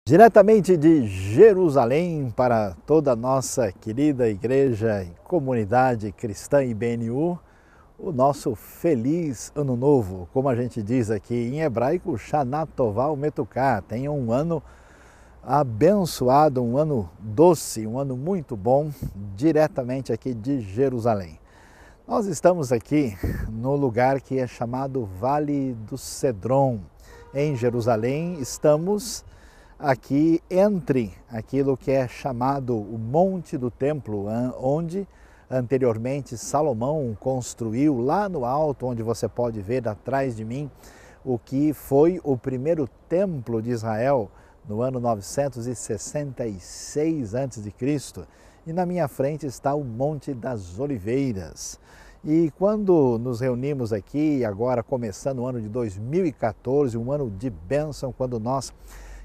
Diretamente de Jerusalém para toda a nossa querida igreja e comunidade cristã IBNU, o nosso feliz ano novo, como a gente diz aqui em hebraico, Shana Tová Umetuká. Tenha um ano abençoado, um ano doce, um ano muito bom, diretamente aqui de Jerusalém. Nós estamos aqui no lugar que é chamado Vale do Cedron, em Jerusalém. Estamos aqui entre aquilo que é chamado o Monte do Templo, onde anteriormente Salomão construiu lá no alto, onde você pode ver atrás de mim, o que foi o primeiro templo de Israel no ano 966 a.C. E na minha frente está o Monte das Oliveiras. E quando nos reunimos aqui, agora começando o ano de 2014, um ano de bênção, quando nós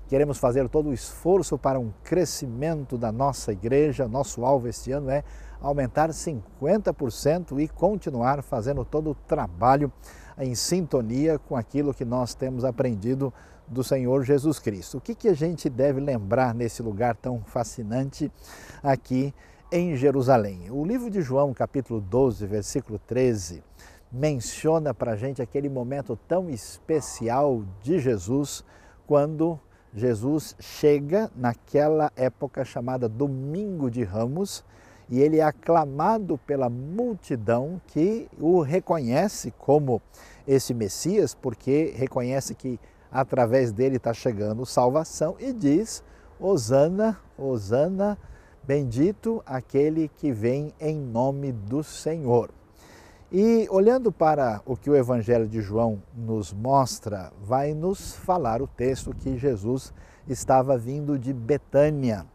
queremos fazer todo o esforço para um crescimento da nossa igreja. Nosso alvo este ano é aumentar 50% e continuar fazendo todo o trabalho em sintonia com aquilo que nós temos aprendido do Senhor Jesus Cristo. O que a gente deve lembrar nesse lugar tão fascinante aqui em Jerusalém? O livro de João, capítulo 12, versículo 13, menciona para a gente aquele momento tão especial de Jesus, quando Jesus chega naquela época chamada Domingo de Ramos, e ele é aclamado pela multidão que o reconhece como esse Messias, porque reconhece que através dele está chegando salvação, e diz: Hosana, Hosana, bendito aquele que vem em nome do Senhor. E olhando para o que o Evangelho de João nos mostra, vai nos falar o texto que Jesus estava vindo de Betânia.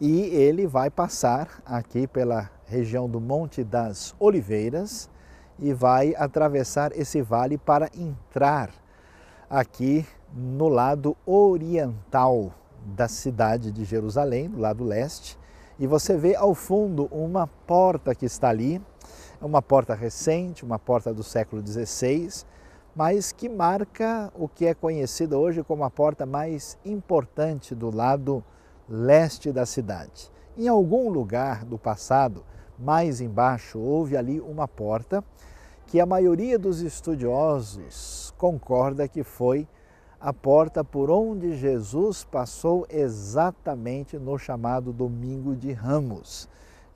E ele vai passar aqui pela região do Monte das Oliveiras e vai atravessar esse vale para entrar aqui no lado oriental da cidade de Jerusalém, do lado leste. E você vê ao fundo uma porta que está ali. É uma porta recente, uma porta do século XVI, mas que marca o que é conhecido hoje como a porta mais importante do lado leste da cidade. Em algum lugar do passado, mais embaixo, houve ali uma porta que a maioria dos estudiosos concorda que foi a porta por onde Jesus passou exatamente no chamado Domingo de Ramos.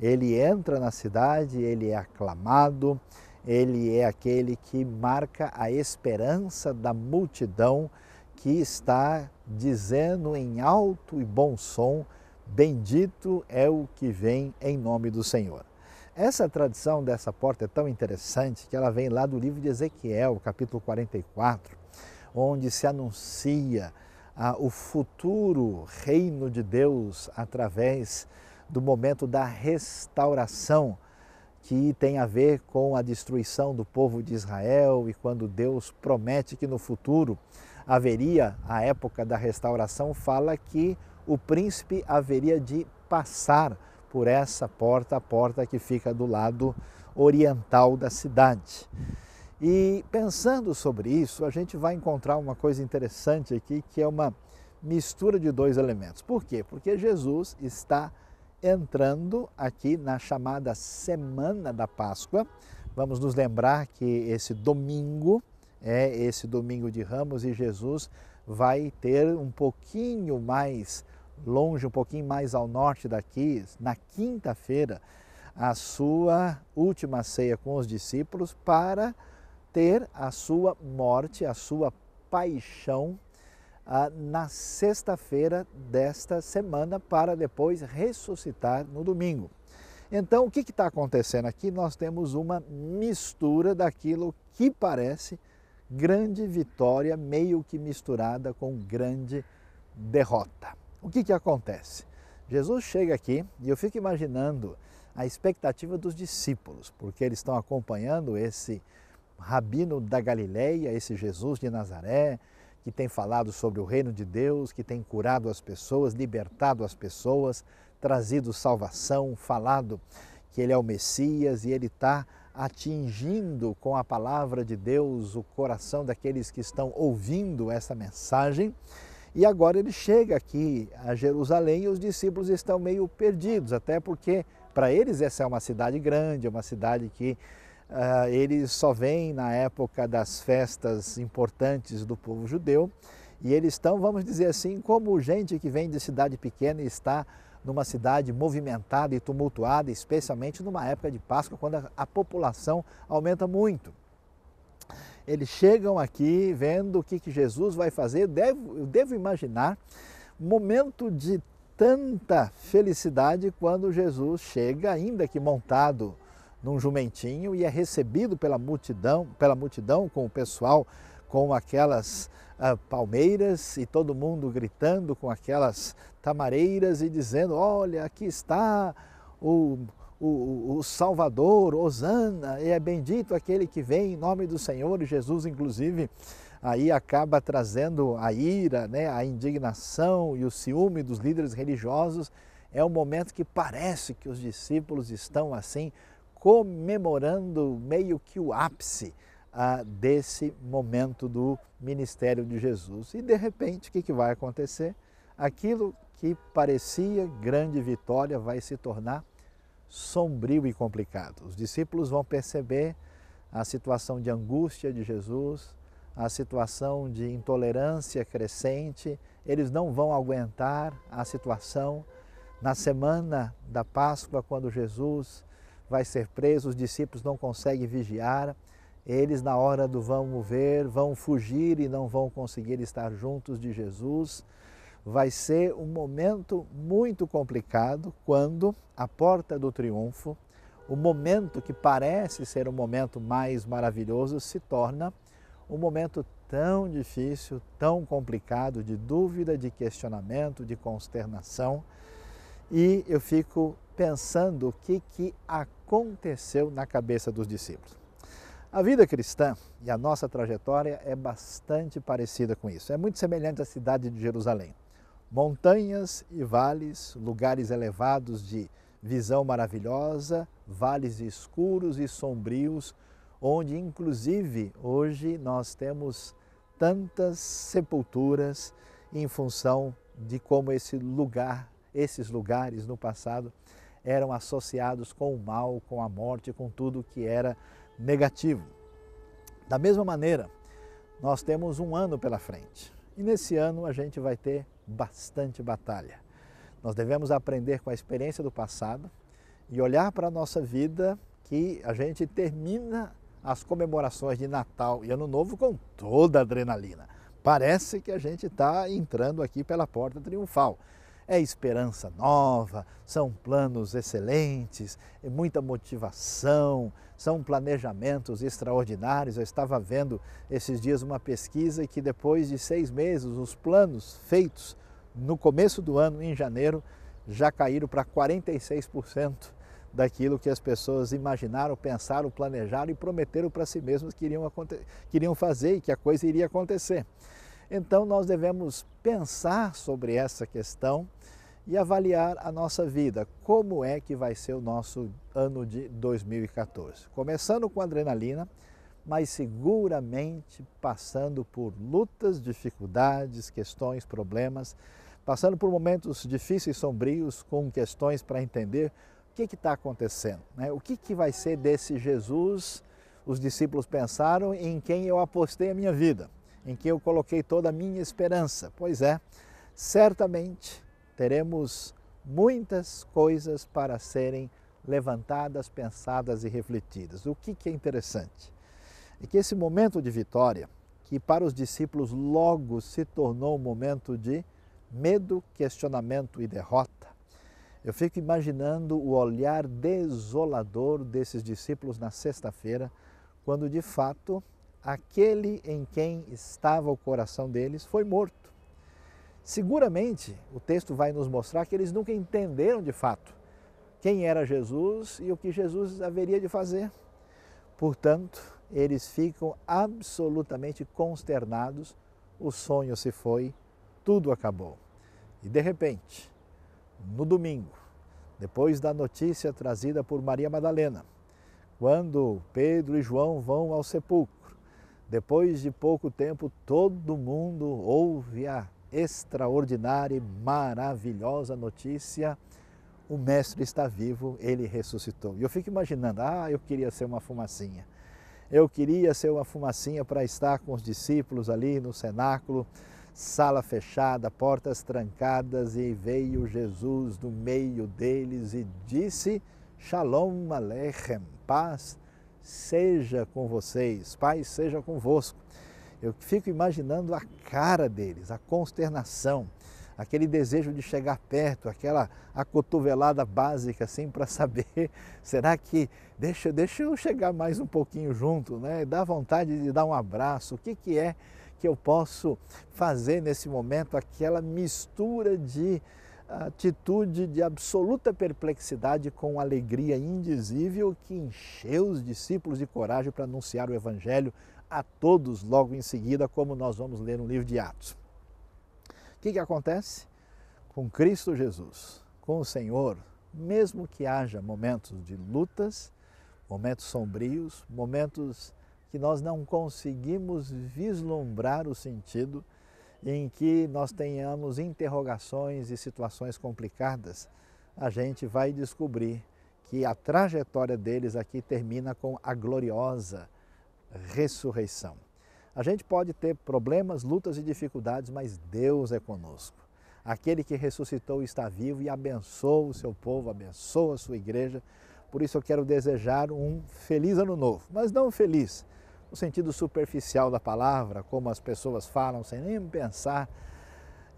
Ele entra na cidade, ele é aclamado, ele é aquele que marca a esperança da multidão que está dizendo em alto e bom som: bendito é o que vem em nome do Senhor. Essa tradição dessa porta é tão interessante que ela vem lá do livro de Ezequiel, capítulo 44, onde se anuncia o futuro reino de Deus através do momento da restauração, que tem a ver com a destruição do povo de Israel, e quando Deus promete que no futuro haveria a época da restauração, fala que o príncipe haveria de passar por essa porta, a porta que fica do lado oriental da cidade. E pensando sobre isso, a gente vai encontrar uma coisa interessante aqui, que é uma mistura de dois elementos. Por quê? Porque Jesus está entrando aqui na chamada Semana da Páscoa. Vamos nos lembrar que esse domingo é esse Domingo de Ramos, e Jesus vai ter um pouquinho mais longe, um pouquinho mais ao norte daqui, na quinta-feira, a sua última ceia com os discípulos, para ter a sua morte, a sua paixão na sexta-feira desta semana, para depois ressuscitar no domingo. Então, o que está acontecendo aqui? Nós temos uma mistura daquilo que parece grande vitória, meio que misturada com grande derrota. O que acontece? Jesus chega aqui e eu fico imaginando a expectativa dos discípulos, porque eles estão acompanhando esse rabino da Galileia, esse Jesus de Nazaré, que tem falado sobre o reino de Deus, que tem curado as pessoas, libertado as pessoas, trazido salvação, falado que ele é o Messias, e ele está atingindo com a palavra de Deus o coração daqueles que estão ouvindo essa mensagem. E agora ele chega aqui a Jerusalém e os discípulos estão meio perdidos, até porque para eles essa é uma cidade grande, é uma cidade que eles só vêm na época das festas importantes do povo judeu, e eles estão, vamos dizer assim, como gente que vem de cidade pequena e está numa cidade movimentada e tumultuada, especialmente numa época de Páscoa, quando a população aumenta muito. Eles chegam aqui vendo o que Jesus vai fazer. Eu devo imaginar um momento de tanta felicidade quando Jesus chega, ainda que montado num jumentinho, e é recebido pela multidão com o pessoal, com aquelas palmeiras e todo mundo gritando com aquelas tamareiras e dizendo: olha, aqui está o Salvador, Hosana, e é bendito aquele que vem em nome do Senhor. E Jesus, inclusive, aí acaba trazendo a ira, né, a indignação e o ciúme dos líderes religiosos. É um momento que parece que os discípulos estão assim comemorando meio que o ápice desse momento do ministério de Jesus. E de repente, o que vai acontecer? Aquilo que parecia grande vitória vai se tornar sombrio e complicado. Os discípulos vão perceber a situação de angústia de Jesus, a situação de intolerância crescente, eles não vão aguentar a situação. Na semana da Páscoa, quando Jesus vai ser preso, os discípulos não conseguem vigiar, eles na hora do vamos ver, vão fugir e não vão conseguir estar juntos de Jesus. Vai ser um momento muito complicado quando a porta do triunfo, o momento que parece ser o momento mais maravilhoso, se torna um momento tão difícil, tão complicado, de dúvida, de questionamento, de consternação. E eu fico pensando o que aconteceu na cabeça dos discípulos. A vida cristã e a nossa trajetória é bastante parecida com isso. É muito semelhante à cidade de Jerusalém. Montanhas e vales, lugares elevados de visão maravilhosa, vales escuros e sombrios, onde inclusive hoje nós temos tantas sepulturas em função de como esses lugares no passado eram associados com o mal, com a morte, com tudo que era negativo. Da mesma maneira, nós temos um ano pela frente e nesse ano a gente vai ter bastante batalha. Nós devemos aprender com a experiência do passado e olhar para a nossa vida, que a gente termina as comemorações de Natal e Ano Novo com toda a adrenalina. Parece que a gente está entrando aqui pela porta triunfal. É esperança nova, são planos excelentes, é muita motivação, são planejamentos extraordinários. Eu estava vendo esses dias uma pesquisa que depois de 6 meses, os planos feitos no começo do ano, em janeiro, já caíram para 46% daquilo que as pessoas imaginaram, pensaram, planejaram e prometeram para si mesmas que iriam fazer e que a coisa iria acontecer. Então nós devemos pensar sobre essa questão e avaliar a nossa vida. Como é que vai ser o nosso ano de 2014? Começando com adrenalina, mas seguramente passando por lutas, dificuldades, questões, problemas, passando por momentos difíceis, sombrios, com questões para entender o que está acontecendo, né? O que vai ser desse Jesus? Os discípulos pensaram em quem eu apostei a minha vida, em quem eu coloquei toda a minha esperança. Pois é, certamente teremos muitas coisas para serem levantadas, pensadas e refletidas. O que é interessante é que esse momento de vitória, que para os discípulos logo se tornou um momento de medo, questionamento e derrota, eu fico imaginando o olhar desolador desses discípulos na sexta-feira, quando de fato aquele em quem estava o coração deles foi morto. Seguramente o texto vai nos mostrar que eles nunca entenderam de fato quem era Jesus e o que Jesus haveria de fazer. Portanto, eles ficam absolutamente consternados, o sonho se foi, tudo acabou. E de repente, no domingo, depois da notícia trazida por Maria Madalena, quando Pedro e João vão ao sepulcro, depois de pouco tempo todo mundo ouve a extraordinária e maravilhosa notícia: o Mestre está vivo, ele ressuscitou. E eu fico imaginando, eu queria ser uma fumacinha. Eu queria ser uma fumacinha para estar com os discípulos ali no cenáculo, sala fechada, portas trancadas, e veio Jesus do meio deles e disse: Shalom Aleichem, paz seja com vocês, paz seja convosco. Eu fico imaginando a cara deles, a consternação, aquele desejo de chegar perto, aquela acotovelada básica assim para saber, será que deixa eu chegar mais um pouquinho junto, né? Dá vontade de dar um abraço, o que é que eu posso fazer nesse momento? Aquela mistura de atitude de absoluta perplexidade com alegria indizível que encheu os discípulos de coragem para anunciar o Evangelho a todos logo em seguida, como nós vamos ler no livro de Atos. O que acontece? Com Cristo Jesus, com o Senhor, mesmo que haja momentos de lutas, momentos sombrios, momentos que nós não conseguimos vislumbrar o sentido, em que nós tenhamos interrogações e situações complicadas, a gente vai descobrir que a trajetória deles aqui termina com a gloriosa ressurreição. A gente pode ter problemas, lutas e dificuldades, mas Deus é conosco. Aquele que ressuscitou está vivo e abençoa o seu povo, abençoa a sua igreja. Por isso eu quero desejar um feliz ano novo, mas não feliz no sentido superficial da palavra, como as pessoas falam sem nem pensar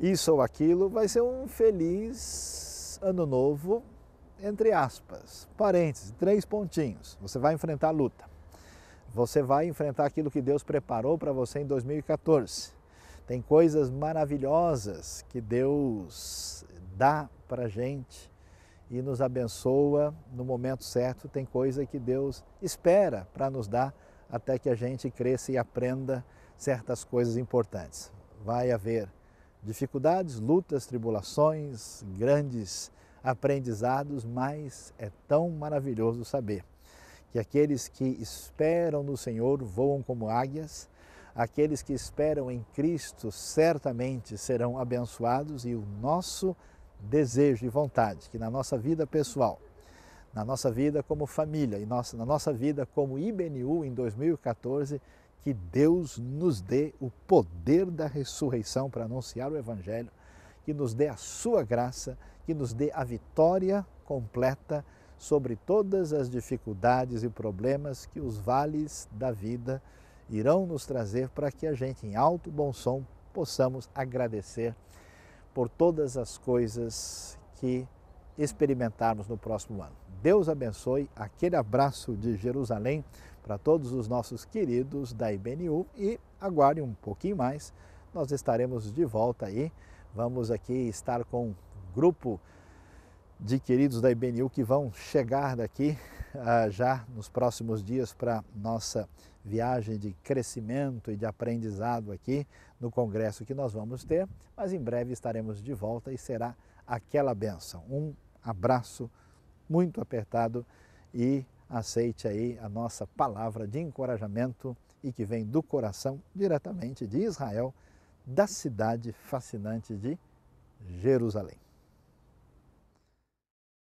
isso ou aquilo. Vai ser um feliz ano novo, entre aspas, parênteses, 3 pontinhos. Você vai enfrentar a luta. Você vai enfrentar aquilo que Deus preparou para você em 2014. Tem coisas maravilhosas que Deus dá para a gente e nos abençoa no momento certo. Tem coisa que Deus espera para nos dar até que a gente cresça e aprenda certas coisas importantes. Vai haver dificuldades, lutas, tribulações, grandes aprendizados, mas é tão maravilhoso saber que aqueles que esperam no Senhor voam como águias, aqueles que esperam em Cristo certamente serão abençoados, e o nosso desejo e vontade que na nossa vida pessoal, na nossa vida como família e na nossa vida como IBNU em 2014, que Deus nos dê o poder da ressurreição para anunciar o Evangelho, que nos dê a sua graça, que nos dê a vitória completa sobre todas as dificuldades e problemas que os vales da vida irão nos trazer, para que a gente, em alto bom som, possamos agradecer por todas as coisas que experimentarmos no próximo ano. Deus abençoe, aquele abraço de Jerusalém para todos os nossos queridos da IBNU, e aguarde um pouquinho mais, nós estaremos de volta aí. Vamos aqui estar com um grupo de queridos da IBNU que vão chegar daqui já nos próximos dias para nossa viagem de crescimento e de aprendizado aqui no congresso que nós vamos ter, mas em breve estaremos de volta e será aquela bênção. Um abraço muito apertado e aceite aí a nossa palavra de encorajamento e que vem do coração diretamente de Israel, da cidade fascinante de Jerusalém.